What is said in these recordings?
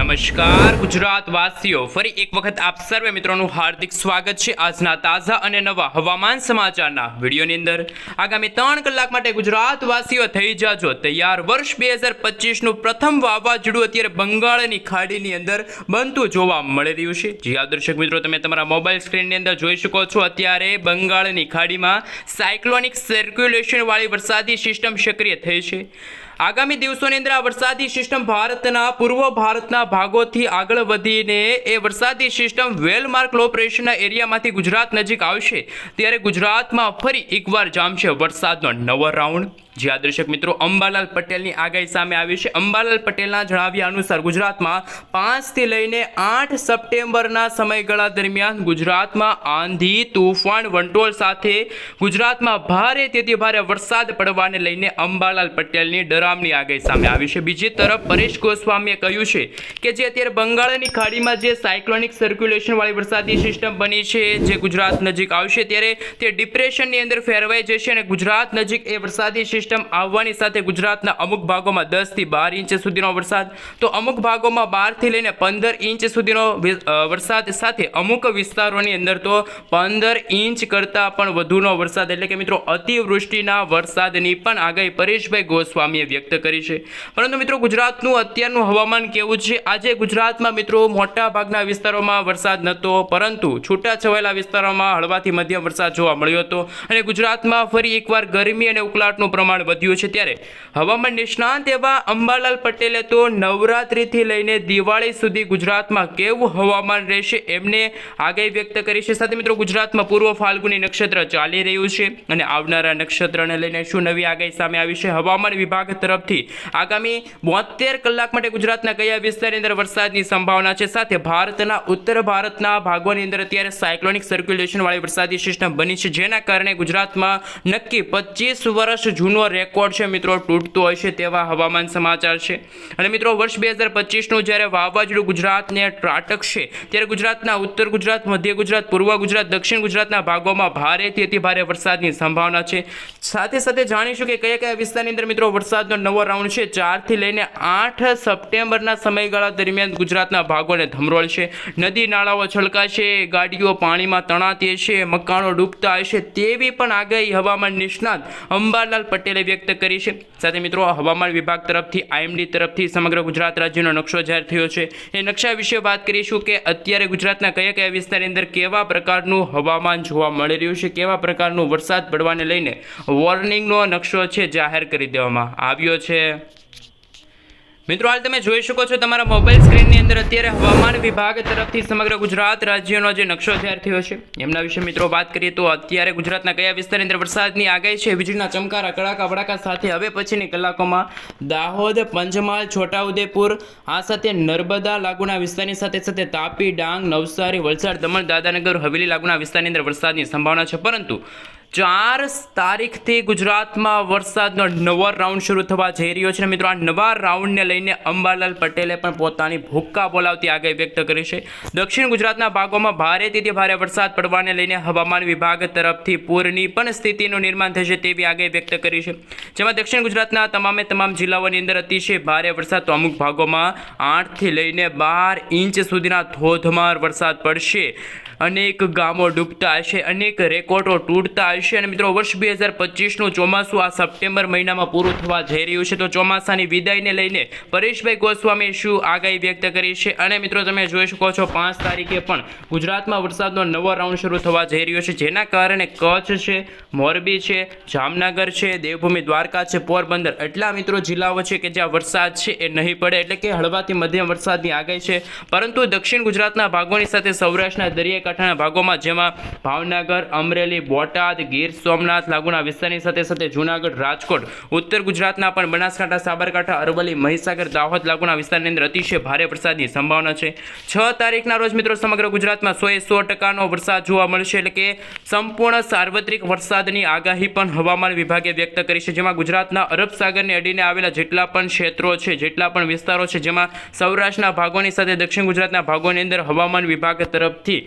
નમસ્કાર ગુજરાત વાસીઓ, ફરી એક વખત આપ સર્વે મિત્રોનું હાર્દિક સ્વાગત છે આજના તાજા અને નવા હવામાન સમાચારના વિડીયોની અંદર। આગામી 3 કલાક માટે ગુજરાત વાસીઓ થઈ જાજો તૈયાર। વર્ષ 2025નું પ્રથમ વાવાઝોડું અત્યારે બંગાળની ખાડીની અંદર બનતું જોવા મળી રહ્યું છે। જી હા દર્શક મિત્રો, તમે તમારા મોબાઈલ સ્ક્રીનની અંદર જોઈ શકો છો, અત્યારે બંગાળની ખાડીમાં સાયક્લોનિક સર્ક્યુલેશન વાળી વરસાદી સિસ્ટમ સક્રિય થઈ છે। આગામી દિવસોની અંદર આ વરસાદી સિસ્ટમ ભારતના પૂર્વ ભારતના ભાગોથી આગળ વધીને એ વરસાદી સિસ્ટમ વેલમાર્ક લો પ્રેશરના એરિયામાંથી ગુજરાત નજીક આવશે, ત્યારે ગુજરાતમાં ફરી એકવાર જામશે વરસાદનો નવો રાઉન્ડ। જે આ દર્શક મિત્રો, અંબાલાલ પટેલની આગાહી સામે આવી છે। અંબાલાલ પટેલના જણાવ્યા અનુસાર ગુજરાતમાં 5 થી લઈને 8 સપ્ટેમ્બરના સમયગાળા દરમિયાન ગુજરાતમાં આંધી, તૂફાન, વંટોળ સાથે ગુજરાતમાં ભારેથી ભારે વરસાદ પડવાને લઈને અંબાલાલ પટેલની ડરામની આગાહી સામે આવી છે। બીજી તરફ પરેશ ગોસ્વામીએ કહ્યું છે કે જે અત્યારે બંગાળની ખાડીમાં જે સાયક્લોનિક સર્ક્યુલેશન વાળી વરસાદી સિસ્ટમ બની છે, જે ગુજરાત નજીક આવશે ત્યારે તે ડિપ્રેશનની અંદર ફેરવાઈ જશે અને ગુજરાત નજીક એ વરસાદી સિસ્ટમ આવવાની સાથે ગુજરાતના અમુક ભાગોમાં 10 થી 12 ઇંચ સુધીનો વરસાદ, તો અમુક ભાગોમાં 12 થી લઈને 15 ઇંચ સુધીનો વરસાદ સાથે અમુક વિસ્તારોની અંદર તો 15 ઇંચ કરતાં પણ વધુનો વરસાદ, એટલે કે મિત્રો અતિવૃષ્ટિના વરસાદની પણ આગાહી પરેશભાઈ ગોસ્વામીએ વ્યક્ત કરી છે। પરંતુ મિત્રો ગુજરાતનું અત્યારનું હવામાન કેવું છે? આજે ગુજરાતમાં મિત્રો મોટા ભાગના વિસ્તારોમાં વરસાદ નહોતો, પરંતુ છૂટાછવાયેલા વિસ્તારોમાં હળવાથી મધ્યમ વરસાદ જોવા મળ્યો હતો અને ગુજરાતમાં ફરી એકવાર ગરમી અને ઉકળાટનું પ્રમાણ વધ્યું છે। ત્યારે હવામાન નિષ્ણાંત એવા અંબાલાલ પટેલે તો નવરાત્રિથી લઈને દિવાળી સુધી ગુજરાતમાં કેવું હવામાન રહેશે એમને આગાહી વ્યક્ત કરી છે। સાથે મિત્રો ગુજરાતમાં પૂર્વ ફાલ્ગુની નક્ષત્ર ચાલી રહ્યું છે અને આવનારા નક્ષત્રને લઈને શું નવી આગાહી સામે આવી છે હવામાન વિભાગ તરફથી? આગામી 72 કલાક માટે ગુજરાતના કયા વિસ્તારની અંદર વરસાદની સંભાવના છે? સાથે ભારતના ઉત્તર ભારતના ભાગોની અંદર અત્યારે સાયક્લોનિક સર્ક્યુલેશન વાળી વરસાદી સિસ્ટમ બની છે, જેના કારણે ગુજરાતમાં નક્કી 25 વર્ષ જૂનો રેકોર્ડ છે મિત્રો તૂટતો હશે તેવા હવામાન સમાચાર છે। અને મિત્રો વર્ષ 2025નું જ્યારે વાવાઝોડું ગુજરાતને ત્રાટકશે ત્યારે ગુજરાતના ઉત્તર ગુજરાત, મધ્ય ગુજરાત, પૂર્વ ગુજરાત, દક્ષિણ ગુજરાતના ભાગોમાં ભારેથી અતિ ભારે વરસાદની સંભાવના છે। સાથે સાથે જાણીશું કે કયા કયા વિસ્તારની અંદર મિત્રો વરસાદનો નવો રાઉન્ડ છે। 4 થી લઈને 8 સપ્ટેમ્બરના સમયગાળા દરમિયાન ગુજરાતના ભાગોને ધમરોળશે, નદી નાળાઓ છલકાશે, ગાડીઓ પાણીમાં તણાતી હશે, મકાનો ડૂબતા હશે તેવી પણ આગાહી હવામાન નિષ્ણાત અંબાલાલ પટેલે વ્યક્ત કરી છે। સાથે મિત્રો હવામાન વિભાગ તરફથી આઈએમડી તરફથી સમગ્ર ગુજરાત રાજ્યનો નકશો જાહેર થયો છે। એ નકશા વિશે વાત કરીશું કે અત્યારે ગુજરાતના કયા કયા વિસ્તારની અંદર કેવા પ્રકારનું હવામાન જોવા મળી રહ્યું છે, કેવા પ્રકારનું વરસાદ પડવાને લઈને વોર્નિંગનો નકશો છે જાહેર કરી દેવામાં આવ્યો છે। મિત્રો હાલ તમે જોઈ શકો છો તમારા મોબાઈલ સ્ક્રીનની અંદર અત્યારે હવામાન વિભાગ તરફથી સમગ્ર ગુજરાત રાજ્યનો જે નકશો જાહેર થયો છે એમના વિશે મિત્રો વાત કરીએ તો અત્યારે ગુજરાતના કયા વિસ્તારની અંદર વરસાદની આગાહી છે? વીજળીના ચમકારા, કડાકા ભડાકા સાથે હવે પછીની કલાકોમાં દાહોદ, પંચમહાલ, છોટાઉદેપુર, આ સાથે નર્મદા લાગુના વિસ્તારની સાથે સાથે તાપી, ડાંગ, નવસારી, વલસાડ, દમણ, દાદરાનગર હવેલી લાગુના વિસ્તારની અંદર વરસાદની સંભાવના છે। પરંતુ 4 તારીખથી ગુજરાતમાં વરસાદનો નવો રાઉન્ડ શરૂ થવા જઈ રહ્યો છે। મિત્રો આ નવા રાઉન્ડને લઈને અંબાલાલ પટેલે પણ પોતાની ભૂક્કા બોલાવતી આગાહી વ્યક્ત કરી છે। દક્ષિણ ગુજરાતના ભાગોમાં ભારેથી ભારે વરસાદ પડવાને લઈને હવામાન વિભાગ તરફથી પૂરની પણ સ્થિતિનું નિર્માણ થશે તેવી આગાહી વ્યક્ત કરી છે, જેમાં દક્ષિણ ગુજરાતના તમામ જિલ્લાઓની અંદર અતિશય ભારે વરસાદ, તો અમુક ભાગોમાં 8 થી લઈને 12 ઇંચ સુધીના ધોધમાર વરસાદ પડશે, અનેક ગામો ડૂબતા હશે, અનેક રેકોર્ડો તૂટતા હશે। અને મિત્રો વર્ષ 2025નું ચોમાસું આ સપ્ટેમ્બર મહિનામાં પૂરું થવા જઈ રહ્યું છે, તો ચોમાસાની વિદાયને લઈને પરેશભાઈ ગોસ્વામીએ શું આગાહી વ્યક્ત કરી છે? અને મિત્રો તમે જોઈ શકો છો 5 તારીખે પણ ગુજરાતમાં વરસાદનો નવો રાઉન્ડ શરૂ થવા જઈ રહ્યો છે, જેના કારણે કચ્છ છે, મોરબી છે, જામનગર છે, દેવભૂમિ દ્વારકા છે, પોરબંદર, એટલા મિત્રો જિલ્લાઓ છે કે જ્યાં વરસાદ છે એ નહીં પડે, એટલે કે હળવાથી મધ્યમ વરસાદની આગાહી છે। પરંતુ દક્ષિણ ગુજરાતના ભાગોની સાથે સૌરાષ્ટ્રના દરિયાકાંઠાના ભાગોમાં, જેમાં ભાવનગર, અમરેલી, બોટાદ, ગીર સોમનાથ લાગુના વિસ્તારની સાથે સાથે જૂનાગઢ, રાજકોટ, ઉત્તર ગુજરાતના પણ બનાસકાંઠા, સાબરકાંઠા, અરવલ્લી, મહીસાગર, દાહોદ લાગુના વિસ્તારની અંદર અતિશય ભારે વરસાદની સંભાવના છે। 6 તારીખના રોજ મિત્રો સમગ્ર ગુજરાતમાં 100% વરસાદ જોવા મળશે, એટલે કે સંપૂર્ણ સાર્વત્રિક વરસાદની આગાહી પણ હવામાન વિભાગે વ્યક્ત કરી છે, જેમાં ગુજરાતના અરબ સાગરને અડીને આવેલા જેટલા પણ ક્ષેત્રો છે, જેટલા પણ વિસ્તારો છે, જેમાં સૌરાષ્ટ્રના ભાગોની સાથે દક્ષિણ ગુજરાતના ભાગોની અંદર હવામાન વિભાગ તરફથી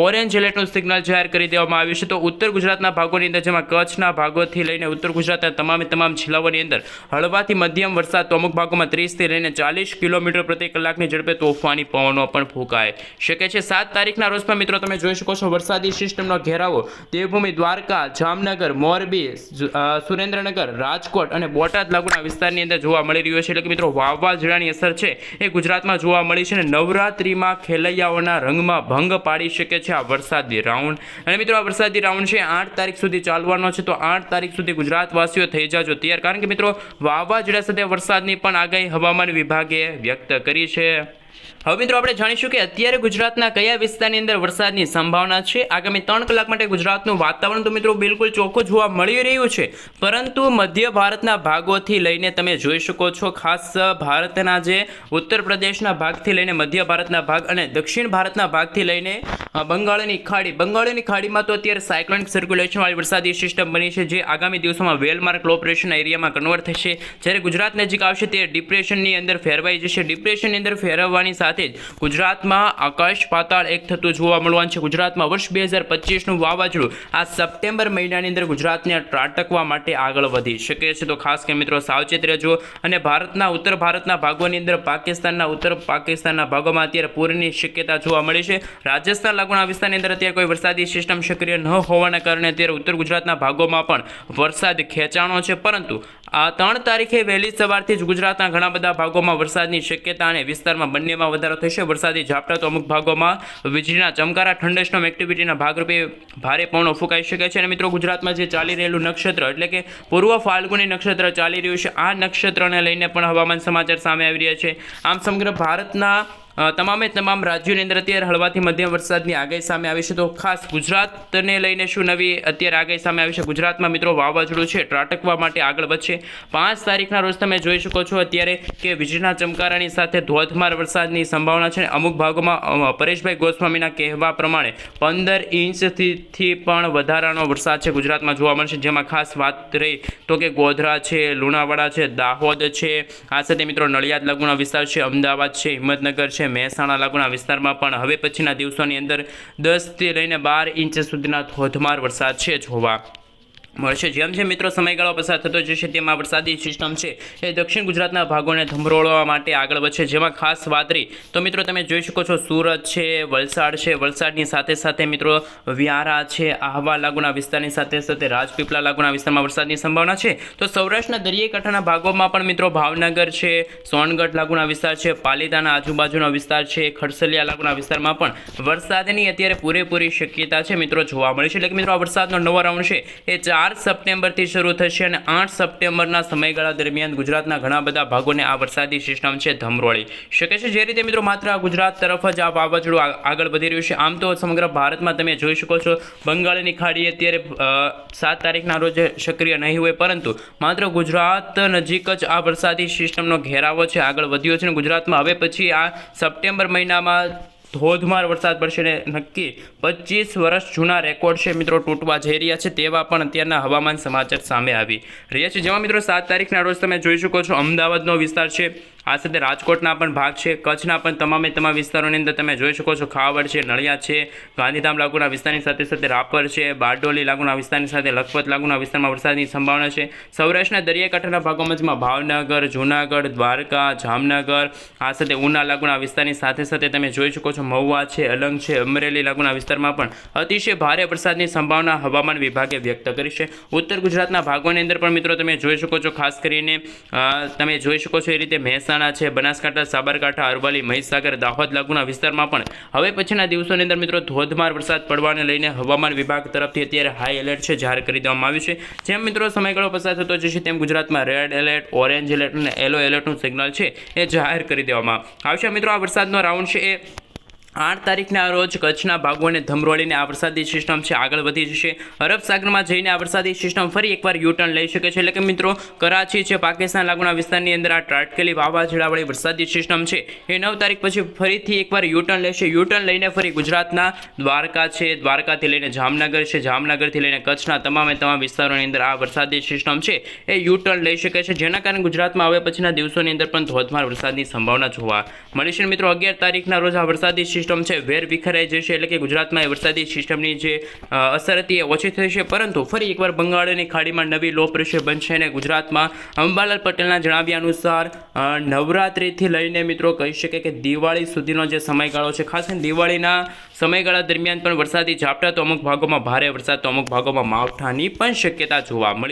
ઓરેન્જ એલર્ટનું સિગ્નલ જાહેર કરી દેવામાં આવ્યું છે, તો ઉત્તર ગુજરાતના ભાગો ભાગોની અંદર, જેમાં કચ્છના ભાગોથી લઈને ઉત્તર ગુજરાતના તમામ જિલ્લાઓની અંદર હળવાથી મધ્યમ વરસાદ, તો અમુક ભાગોમાં 30થી લઈને 40 કિલોમીટર પ્રતિ કલાકની ઝડપે તોફાની પવનો પણ ફૂંકાય શકે છે. 7 તારીખના રોજ પણ મિત્રો તમે જોઈ શકો છો વરસાદી સિસ્ટમનો ઘેરાવો દેવભૂમિ, દ્વારકા, જામનગર, મોરબી, સુરેન્દ્રનગર, રાજકોટ અને બોટાદ લાગુના વિસ્તારની અંદર જોવા મળી રહ્યો છે. એટલે કે મિત્રો વાવાઝોડાની અસર છે એ ગુજરાતમાં જોવા મળી છે અને નવરાત્રિમાં ખેલૈયાઓના રંગમાં ભંગ પાડી શકે છે આ વરસાદી રાઉન્ડ. અને મિત્રો આ વરસાદી રાઉન્ડ છે 8 તારીખ સુધી ચાલવાનો છે, તો 8 તારીખ સુધી ગુજરાતવાસીઓ થઈ જાજો તૈયાર, કારણ કે મિત્રો વાવાઝોડા સાથે વરસાદની પણ આગાહી હવામાન વિભાગે વ્યક્ત કરી છે. હવે મિત્રો આપણે જાણીશું કે અત્યારે ગુજરાતના કયા વિસ્તારની અંદર વરસાદની સંભાવના છે. આગામી 3 કલાક માટે ગુજરાતનું વાતાવરણ તો મિત્રો બિલકુલ ચોખ્ખું જોવા મળી રહ્યું છે, પરંતુ મધ્ય ભારતના ભાગોથી લઈને તમે જોઈ શકો છો, ખાસ ભારતના જે ઉત્તર પ્રદેશના ભાગથી લઈને મધ્ય ભારતના ભાગ અને દક્ષિણ ભારતના ભાગથી લઈને બંગાળની ખાડીમાં તો અત્યારે સાયક્લોનિક સર્ક્યુલેશન વાળી વરસાદી સિસ્ટમ બની છે, જે આગામી દિવસોમાં વેલમાર્ક લો પ્રેશરના એરિયામાં કન્વર્ટ થશે. જ્યારે ગુજરાત નજીક આવશે તે ડિપ્રેશનની અંદર ફેરવાઈ જશે. ડિપ્રેશનની અંદર ફેરવવાની સાથે જ ગુજરાતમાં આકાશ પાતાળ એક થતું જોવા મળવાનું છે. ગુજરાતમાં વર્ષ 2025નું વાવાઝોડું આ સપ્ટેમ્બર મહિનાની અંદર ગુજરાતને ત્રાટકવા માટે આગળ વધી શકે છે, તો ખાસ કરીને મિત્રો સાવચેત રહેજો. અને ભારતના ઉત્તર ભારતના ભાગોની અંદર ઉત્તર પાકિસ્તાનના ભાગોમાં અત્યારે પૂરની શક્યતા જોવા મળી છે. રાજસ્થાન લાગુના વિસ્તારની અંદર અત્યારે કોઈ વરસાદી સિસ્ટમ સક્રિય ન હોવાના કારણે અત્યારે ઉત્તર ગુજરાતના ભાગોમાં પણ વરસાદ ખેંચાણો છે, પરંતુ આ 3 તારીખે વહેલી સવારથી જ ગુજરાતના ઘણા બધા ભાગોમાં વરસાદની શક્યતા અને વિસ્તારમાં બંનેમાં વધારો થશે. વરસાદી ઝાપટા તો અમુક ભાગોમાં વીજળીના ચમકારા, થંડરસ્ટોર્મ એક્ટિવિટીના ભાગરૂપે ભારે પવનો ફૂંકાઈ શકે છે. અને મિત્રો ગુજરાતમાં જે ચાલી રહેલું નક્ષત્ર એટલે કે પૂર્વ ફાલ્ગુની નક્ષત્ર ચાલી રહ્યું છે, આ નક્ષત્રને લઈને પણ હવામાન સમાચાર સામે આવી રહ્યા છે. આમ સમગ્ર ભારતના તમામ રાજ્યોની અંદર અત્યારે હળવાથી મધ્યમ વરસાદની આગાહી સામે આવી છે, તો ખાસ ગુજરાતને લઈને શું નવી અત્યારે આગાહી સામે આવી છે. ગુજરાતમાં મિત્રો વાવાઝોડું છે ત્રાટકવા માટે આગળ વધશે. 5 તારીખના રોજ તમે જોઈ શકો છો અત્યારે કે વીજળીના ચમકારાની સાથે ધોધમાર વરસાદની સંભાવના છે. અમુક ભાગોમાં પરેશભાઈ ગોસ્વામીના કહેવા પ્રમાણે 15 ઇંચથી પણ વધારાનો વરસાદ છે ગુજરાતમાં જોવા મળશે, જેમાં ખાસ વાત રહી તો કે ગોધરા છે, લુણાવાડા છે, દાહોદ છે, આ સાથે મિત્રો નડિયાદ લાગુના વિસ્તાર છે, અમદાવાદ છે, હિંમતનગર છે, મહેસાણા લાગુના વિસ્તારમાં પણ હવે પછીના દિવસોની અંદર 10થી લઈને 12 ઇંચ સુધીના ધોધમાર વરસાદ છે જોવા મળશે. જેમ જેમ મિત્રો સમયગાળો પસાર થતો જશે તેમાં વરસાદી સિસ્ટમ છે એ દક્ષિણ ગુજરાતના ભાગોને ધમરોળવા માટે આગળ વધશે, જેમાં ખાસ વાત રહી તો મિત્રો તમે જોઈ શકો છો સુરત છે, વલસાડ છે, વલસાડની સાથે સાથે મિત્રો વ્યારા છે, આહવા લાગુના વિસ્તારની સાથે સાથે રાજપીપળા લાગુના વિસ્તારમાં વરસાદની સંભાવના છે. તો સૌરાષ્ટ્રના દરિયાઈ કાંઠાના ભાગોમાં પણ મિત્રો ભાવનગર છે, સોનગઢ લાગુના વિસ્તાર છે, પાલીતાણા આજુબાજુનો વિસ્તાર છે, ખડસલિયા લાગુના વિસ્તારમાં પણ વરસાદની અત્યારે પૂરેપૂરી શક્યતા છે મિત્રો જોવા મળે છે. એટલે કે મિત્રો આ વરસાદનો નવો રાઉન્ડ છે એ 4 સપ્ટેમ્બરથી શરૂ થશે અને 8 સપ્ટેમ્બરના સમયગાળા દરમિયાન ગુજરાતના ઘણા બધા ભાગોને આ વરસાદી સિસ્ટમ છે ધમરોળી શકે છે. જે રીતે મિત્રો માત્ર આ ગુજરાત તરફ જ આ વાવાઝોડું આગળ વધી રહ્યું છે, આમ તો સમગ્ર ભારતમાં તમે જોઈ શકો છો બંગાળની ખાડી અત્યારે 7 તારીખના રોજ સક્રિય નહીં હોય, પરંતુ માત્ર ગુજરાત નજીક જ આ વરસાદી સિસ્ટમનો ઘેરાવો છે આગળ વધ્યો છે. અને ગુજરાતમાં હવે પછી આ સપ્ટેમ્બર મહિનામાં ધોધમાર વરસાદ પડશે ને નક્કી 25 વર્ષ જૂના રેકોર્ડ છે મિત્રો તૂટવા જઈ રહ્યા છે, તેવા પણ અત્યારના હવામાન સમાચાર સામે આવી રહ્યા છે. જેમાં મિત્રો 7 તારીખના રોજ તમે જોઈ શકો છો અમદાવાદનો વિસ્તાર છે, આ સાથે રાજકોટના પણ ભાગ છે, કચ્છના પણ તમામ વિસ્તારોની અંદર તમે જોઈ શકો છો ખાવડ છે, નળિયા છે, ગાંધીધામ લાગુના વિસ્તારની સાથે સાથે રાપર છે, બારડોલી લાગુના વિસ્તારની સાથે લખપત લાગુના વિસ્તારમાં વરસાદની સંભાવના છે. સૌરાષ્ટ્રના દરિયાકાંઠાના ભાગોમાં જેમાં ભાવનગર, જૂનાગઢ, દ્વારકા, જામનગર, આ સાથે ઉના લાગુના વિસ્તારની સાથે સાથે તમે જોઈ શકો છો મહુવા છે, અલંગ છે, અમરેલી લાગુના વિસ્તારમાં પણ અતિશય ભારે વરસાદની સંભાવના હવામાન વિભાગે વ્યક્ત કરી છે. ઉત્તર ગુજરાતના ભાગોની અંદર પણ મિત્રો તમે જોઈ શકો છો, ખાસ કરીને તમે જોઈ શકો છો એ રીતે મહેસાણા છે, બનાસકાંઠા, સાબરકાંઠા, અરવલ્લી, મહીસાગર, દાહોદ લાગુના વિસ્તારમાં પણ હવે પછીના દિવસોની અંદર મિત્રો ધોધમાર વરસાદ પડવાને લઈને હવામાન વિભાગ તરફથી અત્યારે હાઈ એલર્ટ છે જાહેર કરી દેવામાં આવ્યું છે. જેમ મિત્રો સમયગાળો પસાર થતો જશે તેમ ગુજરાતમાં રેડ એલર્ટ, ઓરેન્જ એલર્ટ અને યલો એલર્ટનું સિગ્નલ છે એ જાહેર કરી દેવામાં આવશે. મિત્રો આ વરસાદનો રાઉન્ડ છે એ 8 તારીખના રોજ કચ્છના ભાગોને ધમરોળીને આ વરસાદી સિસ્ટમ છે આગળ વધી જશે. અરબ સાગરમાં જઈને આ વરસાદી સિસ્ટમ ફરી એકવાર યુટર્ન લઈ શકે છે. એટલે કે મિત્રો કરાચી છે, પાકિસ્તાન લાગુના વિસ્તારની અંદર આ ત્રાટકેલી વાવાઝોડાવાળી વરસાદી સિસ્ટમ છે એ 9 તારીખ પછી ફરીથી એકવાર યુટર્ન લેશે. યુટર્ન લઈને ફરી ગુજરાતના દ્વારકા છે, દ્વારકાથી લઈને જામનગર છે, જામનગરથી લઈને કચ્છના તમામ વિસ્તારોની અંદર આ વરસાદી સિસ્ટમ છે એ યુટર્ન લઈ શકે છે, જેના કારણે ગુજરાતમાં હવે પછીના દિવસોની અંદર પણ ધોધમાર વરસાદની સંભાવના જોવા મળી છે. મિત્રો 11 તારીખના રોજ આ વરસાદી સિસ્ટમ સિસ્ટમ છે વેર વિખરાઈ જશે, એટલે કે ગુજરાતમાં એ વરસાદી સિસ્ટમની જે અસર હતી એ ઓછી થશે. પરંતુ ફરી એકવાર બંગાળની ખાડીમાં નવી લો પ્રેશર બનશે અને ગુજરાતમાં અંબાલાલ પટેલના જણાવ્યા અનુસાર નવરાત્રિથી લઈને મિત્રો કહી શકે કે દિવાળી સુધીનો જે સમયગાળો છે, ખાસ કરીને દિવાળીના સમયગાળા દરમિયાન પણ વરસાદી ઝાપટા તો અમુક ભાગોમાં ભારે વરસાદ તો અમુક ભાગોમાં માવઠાની પણ શક્યતા જોવા મળી.